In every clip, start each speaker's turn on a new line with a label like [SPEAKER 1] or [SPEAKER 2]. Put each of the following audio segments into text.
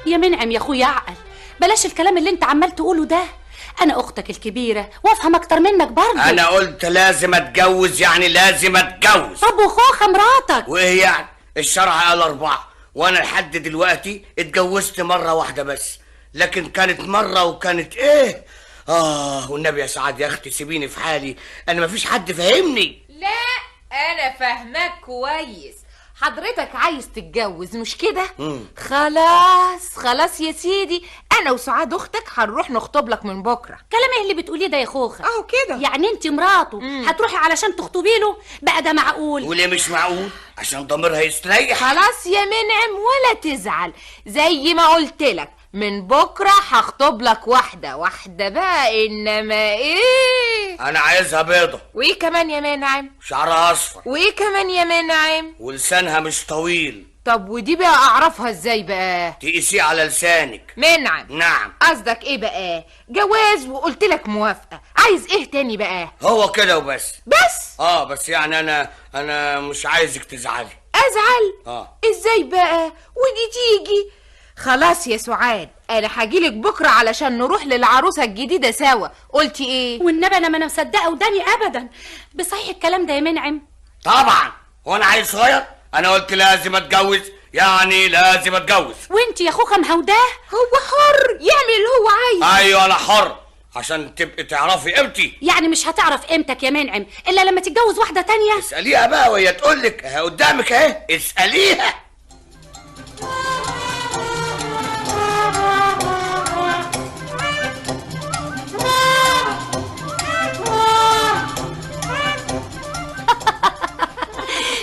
[SPEAKER 1] يا منعم يا اخويا عقل، بلاش الكلام اللي انت عمال تقوله ده. انا اختك الكبيره وافهم اكتر منك برضه.
[SPEAKER 2] انا قلت لازم اتجوز، يعني لازم اتجوز.
[SPEAKER 1] طب وخوخه مراتك؟
[SPEAKER 2] وايه يعني؟ الشرع قال 4 وانا لحد دلوقتي اتجوزت مرة واحدة بس، لكن كانت مرة وكانت ايه. والنبي يا سعاد يا اختي سيبيني في حالي، انا مفيش حد فاهمني.
[SPEAKER 3] لا انا فاهمك كويس، حضرتك عايز تتجوز مش كده؟ خلاص يا سيدي، انا وسعاد اختك هنروح نخطب لك من بكره.
[SPEAKER 1] كلام ايه اللي بتقوليه ده يا خوخه؟
[SPEAKER 3] اهو كده.
[SPEAKER 1] يعني انت مراته هتروحي علشان تخطبي له بقى؟ ده معقول؟
[SPEAKER 2] وليه مش معقول؟ عشان ضميرها يستريح.
[SPEAKER 3] خلاص يا منعم ولا تزعل، زي ما قلت لك من بكره هخطب لك واحده بقى، انما ايه؟
[SPEAKER 2] انا عايزها بيضة.
[SPEAKER 3] وايه كمان يا منعم؟
[SPEAKER 2] شعرها اصفر.
[SPEAKER 3] وايه كمان يا منعم؟
[SPEAKER 2] ولسانها مش طويل.
[SPEAKER 3] طب ودي بقى اعرفها ازاي بقى؟
[SPEAKER 2] تقيسيه على لسانك.
[SPEAKER 3] منعم.
[SPEAKER 2] نعم.
[SPEAKER 3] قصدك ايه بقى؟ جواز وقلت لك موافقه، عايز ايه تاني بقى؟
[SPEAKER 2] هو كده وبس.
[SPEAKER 3] بس
[SPEAKER 2] بس يعني انا مش عايزك تزعلي.
[SPEAKER 3] ازعل؟ ازاي بقى ودي تيجي؟ خلاص يا سعاد، انا هجيلك بكره علشان نروح للعروسه الجديده سوا. قلتي ايه؟
[SPEAKER 1] والنبي انا ما مصدقه وداني ابدا. بصحيح الكلام ده يا منعم؟
[SPEAKER 2] طبعا. وانا عيل صغير؟ انا قلت لازم اتجوز، يعني لازم اتجوز.
[SPEAKER 1] وانت يا خوخه مهوداه؟
[SPEAKER 3] هو حر يعمل اللي هو عايز.
[SPEAKER 2] ايوه انا حر، عشان تبقي تعرفي قيمتي.
[SPEAKER 1] يعني مش هتعرف قيمتك يا منعم الا لما تتجوز واحده تانية؟
[SPEAKER 2] اساليها بقى وهي تقولك قدامك اهي، اساليها.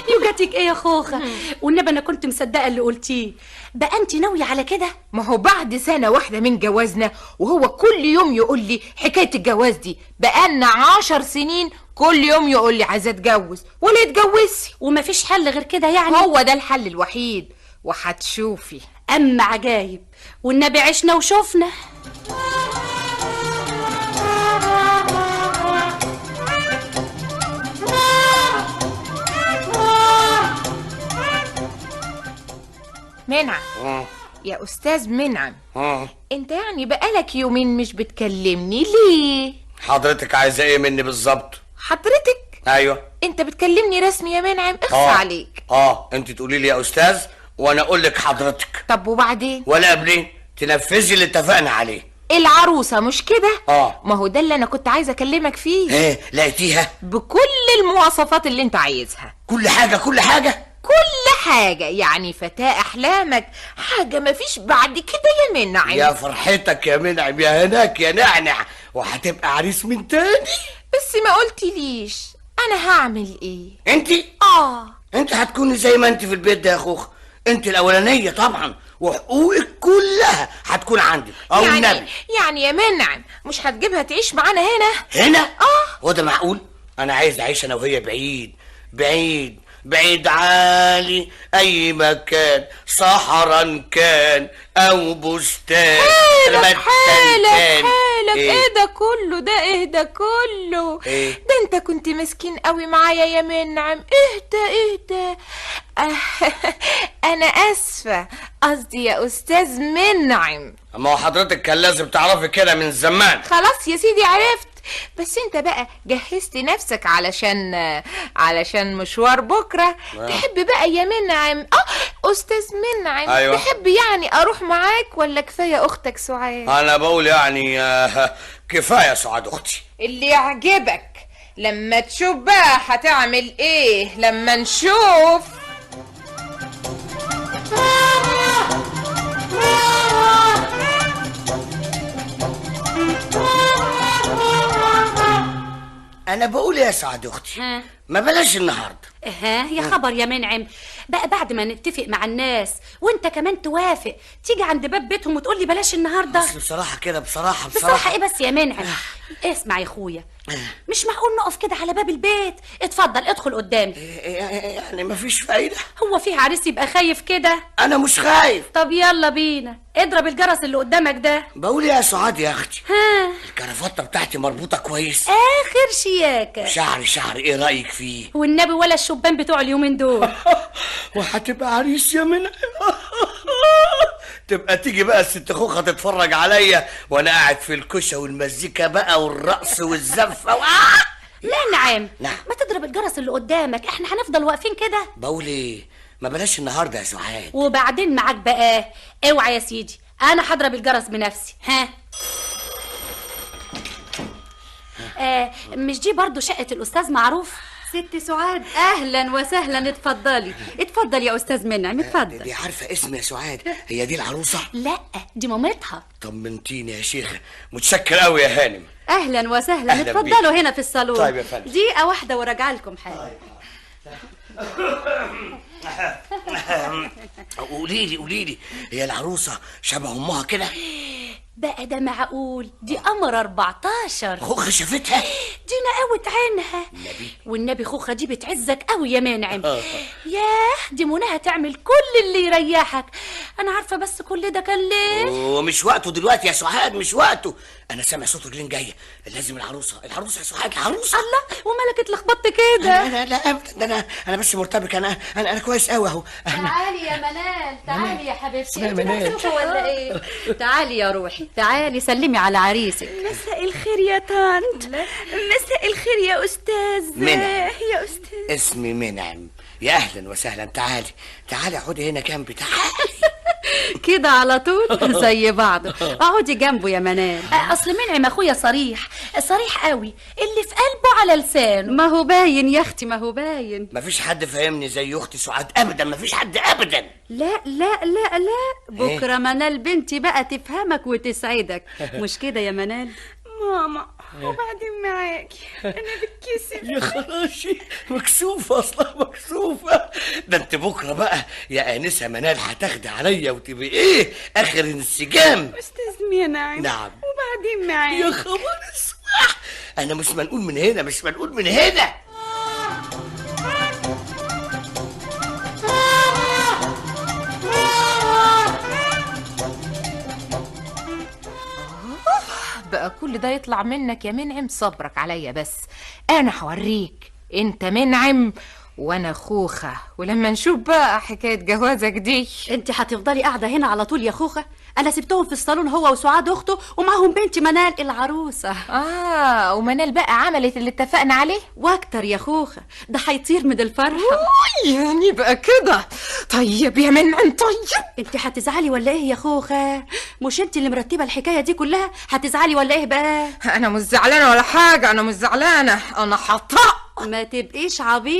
[SPEAKER 1] يوجتك ايه يا خوخه؟ والنبي انا كنت مصدقه اللي قلتيه. بقى انت ناويه على كده؟
[SPEAKER 3] ما هو بعد سنه واحده من جوازنا وهو كل يوم يقول لي حكايه الجواز دي، بقالنا 10 سنين كل يوم يقول لي عايزه اتجوز ولا يتجوزي.
[SPEAKER 1] ومفيش حل غير كده يعني؟
[SPEAKER 3] هو ده الحل الوحيد وهتشوفي.
[SPEAKER 1] اما عجايب، والنبي عشنا وشوفنا.
[SPEAKER 3] منعم يا استاذ منعم، انت يعني بقالك يومين مش بتكلمني ليه؟
[SPEAKER 2] حضرتك عايزه ايه مني بالظبط؟
[SPEAKER 3] حضرتك؟
[SPEAKER 2] ايوه.
[SPEAKER 3] انت بتكلمني رسمي يا منعم؟ اخفى عليك.
[SPEAKER 2] انت تقولي لي يا استاذ وانا اقول لك حضرتك.
[SPEAKER 3] طب وبعدين؟
[SPEAKER 2] ولا قبلين تنفذي اللي اتفقنا عليه.
[SPEAKER 3] العروسه مش كده؟
[SPEAKER 2] ما
[SPEAKER 3] هو ده اللي انا كنت عايزه اكلمك فيه.
[SPEAKER 2] ايه لقيتيها؟
[SPEAKER 3] بكل المواصفات اللي انت عايزها.
[SPEAKER 2] كل حاجه
[SPEAKER 3] كل حاجة، يعني فتاة أحلامك، حاجة مفيش بعد كده يا منعم.
[SPEAKER 2] يا فرحتك يا منعم، يا هناك يا نعنع، وهتبقى عريس من تاني.
[SPEAKER 3] بس ما قلتليش أنا هعمل إيه؟
[SPEAKER 2] انتي؟ انت هتكوني زي ما انت في البيت ده يا اخوخ، انت الأولانية طبعا، وحقوقك كلها هتكون عندك.
[SPEAKER 3] يعني يا منعم مش هتجيبها تعيش معانا هنا؟
[SPEAKER 2] هو ده معقول؟ أنا عايز أعيش أنا وهي بعيد عالي، اي مكان، صحراء كان او بستان.
[SPEAKER 3] حالك ايه ده كله؟ ده انت كنت مسكين قوي معايا يا منعم. اهدى انا اسفة، قصدي يا استاذ منعم.
[SPEAKER 2] اما هو حضرتك كان لازم تعرفي كده من زمان.
[SPEAKER 3] خلاص يا سيدي عرفت، بس انت بقى جهزت نفسك علشان مشوار بكره. تحب بقى يا منعم استاذ منعم؟
[SPEAKER 2] أيوة.
[SPEAKER 3] تحب يعني اروح معاك ولا كفايه اختك سعاد؟
[SPEAKER 2] انا بقول يعني كفايه سعاد اختي.
[SPEAKER 3] اللي يعجبك، لما تشوف بقى هتعمل ايه لما نشوف.
[SPEAKER 2] انا بقول يا سعاد اختي ما بلاش النهارده.
[SPEAKER 1] يا خبر يا منعم، بقى بعد ما نتفق مع الناس وانت كمان توافق تيجي عند باب بيتهم وتقول لي بلاش النهارده؟
[SPEAKER 2] بس بصراحه كده بصراحه
[SPEAKER 1] ايه بس يا منعم؟ اسمع يا اخويا، مش معقول نقف كده على باب البيت. اتفضل ادخل قدامي.
[SPEAKER 2] يعني مفيش فايده؟
[SPEAKER 1] هو فيه عريس يبقى خايف كده؟
[SPEAKER 2] انا مش خايف.
[SPEAKER 1] طب يلا بينا، اضرب الجرس اللي قدامك ده.
[SPEAKER 2] بقول يا سعاد يا اختي، الكرافته بتاعتي مربوطه كويس،
[SPEAKER 1] اخر شياكه.
[SPEAKER 2] شعري ايه رايك فيه؟
[SPEAKER 1] والنبي ولا الشبان بتوع اليومين دول.
[SPEAKER 2] وهتبقى عريس يا منعم. تبقى تيجي بقى الست خوخه تتفرج عليا وانا قاعد في الكشه والمزيكا بقى والرقص والزفه
[SPEAKER 1] منعم،
[SPEAKER 2] نعم.
[SPEAKER 1] ما تضرب الجرس اللي قدامك، احنا هنفضل واقفين كده؟
[SPEAKER 2] بقول ايه، ما بلاش النهارده يا سعاد.
[SPEAKER 1] وبعدين معاك بقى، اوعى يا سيدي، انا هضرب الجرس بنفسي. ها مش دي برضو شقة الأستاذ معروف؟
[SPEAKER 4] ست سعاد، اهلا وسهلا، اتفضلي اتفضلي يا استاذ منعم، اتفضل.
[SPEAKER 2] دي عارفه اسمي يا سعاد؟ هي دي العروسه؟
[SPEAKER 1] لا، دي مامتها.
[SPEAKER 2] طمنتيني يا شيخه، متشكر قوي يا هانم.
[SPEAKER 4] اهلا وسهلا،
[SPEAKER 2] أهلاً
[SPEAKER 4] اتفضلوا
[SPEAKER 2] بيك.
[SPEAKER 4] هنا في الصالون.
[SPEAKER 2] طيب يا فندم.
[SPEAKER 4] دقيقة واحدة وراجع لكم حاجة.
[SPEAKER 2] قولي لي هي العروسه شبه امها كده؟
[SPEAKER 1] بقى ده معقول؟ دي قمر 14.
[SPEAKER 2] خوخه شافتها؟
[SPEAKER 1] دي نقاوة عينها. والنبي خوخة دي بتعزك قوي يا منعم. ياه، دي مناها تعمل كل اللي يريحك. انا عارفة بس كل ده كان ليه؟
[SPEAKER 2] ومش وقته دلوقتي يا سعاد، مش وقته. انا سامع صوت رجلين جايه، لازم العروسه يا سعاد، العروسه.
[SPEAKER 1] الله، ومالك اتلخبطت كده؟
[SPEAKER 2] لا ابدا، ده انا بس مرتبك. انا كويس قوي اهو.
[SPEAKER 4] تعالي يا منال، تعالي يا حبيبتي،
[SPEAKER 2] اسمها
[SPEAKER 4] انت
[SPEAKER 2] منال.
[SPEAKER 4] مكسوفة ولا ايه؟ تعالي يا روحي، تعالي سلمي على عريسك.
[SPEAKER 5] مساء الخير يا طنط. مساء الخير يا استاذ.
[SPEAKER 2] منعم.
[SPEAKER 5] يا استاذ.
[SPEAKER 2] اسمي منعم. يا اهلا وسهلا، تعالي اقعدي هنا جنبي، تعالي.
[SPEAKER 4] كده على طول زي بعض. اقعدي جنبه يا منال.
[SPEAKER 1] اصل منعم اخويا صريح قوي، اللي في قلبه على لسانه.
[SPEAKER 4] ما هو باين يا اختي، ما هو باين.
[SPEAKER 2] مفيش حد فاهمني زي اختي سعاد ابدا، مفيش حد ابدا.
[SPEAKER 4] لا لا لا لا، بكره منال بنتي بقى تفهمك وتسعدك، مش كده يا منال؟
[SPEAKER 5] ماما، وبعدين معاكي انا بتكسف.
[SPEAKER 2] يا خراشي، مكسوفة أصلا، مكسوفة. ده أنت بكرة بقى يا آنسة منال هتاخدي عليا وتبقي إيه آخر انسجام.
[SPEAKER 5] استاذ منعم.
[SPEAKER 2] نعم.
[SPEAKER 5] وبعدين معاكي.
[SPEAKER 2] يا خبر اسود، أنا مش منقول من هنا، مش منقول من هنا.
[SPEAKER 3] بقى كل ده يطلع منك يا منعم؟ صبرك عليا بس، انا هوريك. انت منعم وانا خوخة، ولما نشوف بقى حكاية جوازك دي.
[SPEAKER 4] انت هتفضلي قاعده هنا على طول يا خوخه؟ انا سبتهم في الصالون هو وسعاد اخته ومعهم بنتي منال العروسه.
[SPEAKER 3] ومنال بقى عملت اللي اتفقنا عليه
[SPEAKER 4] واكتر يا خوخه، ده هيطير من الفرحه.
[SPEAKER 3] يعني بقى كده؟ طيب يا منعم، طيب.
[SPEAKER 4] انت هتزعلي ولا ايه يا خوخه؟ مش انت اللي مرتبه الحكايه دي كلها؟ هتزعلي ولا ايه بقى؟
[SPEAKER 3] انا مش زعلانه ولا حاجه، انا مش زعلانه، انا هطق.
[SPEAKER 4] ما تبقيش عبيط.